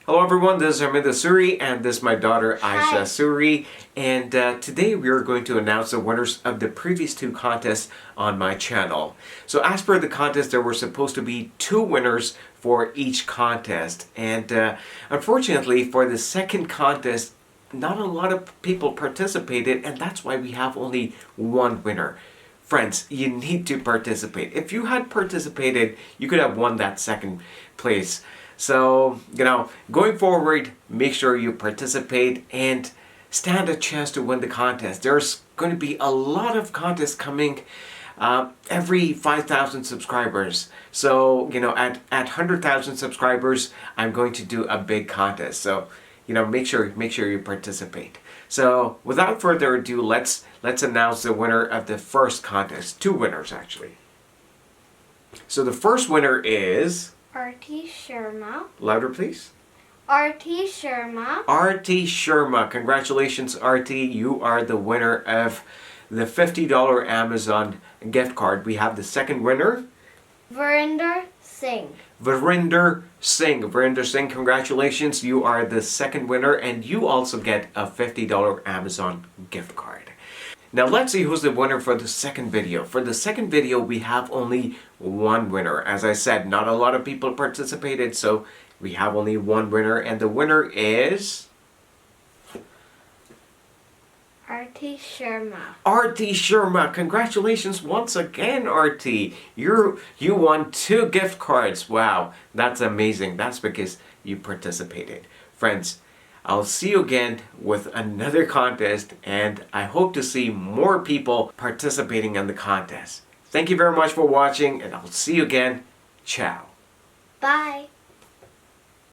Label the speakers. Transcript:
Speaker 1: Hello everyone, this is Harminder Suri and this is my daughter Aisha Suri, and today we are going to announce the winners of the previous two contests on my channel. So as per the contest, there were supposed to be two winners for each contest, and unfortunately for the second contest not a lot of people participated, and that's why we have only one winner. Friends, you need to participate. If you had participated, you could have won that second place. So, going forward, make sure you participate and stand a chance to win the contest. There's going to be a lot of contests coming every 5,000 subscribers. So, at 100,000 subscribers, I'm going to do a big contest. So, make sure you participate. So, without further ado, let's announce the winner of the first contest. Two winners, actually. So, the first winner is
Speaker 2: R.T. Sharma.
Speaker 1: Louder, please.
Speaker 2: R.T. Sharma.
Speaker 1: R.T. Sharma. Congratulations, R.T. You are the winner of the $50 Amazon gift card. We have the second winner.
Speaker 2: Verinder Singh.
Speaker 1: Verinder Singh. Verinder Singh, congratulations. You are the second winner and you also get a $50 Amazon gift card. Now let's see who's the winner for the second video. For the second video, we have only one winner. As I said, not a lot of people participated, so we have only one winner, and the winner is
Speaker 2: R.T. Sharma.
Speaker 1: R.T. Sharma. Congratulations once again, R.T. You won two gift cards. Wow, that's amazing. That's because you participated. Friends, I'll see you again with another contest, and I hope to see more people participating in the contest. Thank you very much for watching, and I'll see you again. Ciao.
Speaker 2: Bye.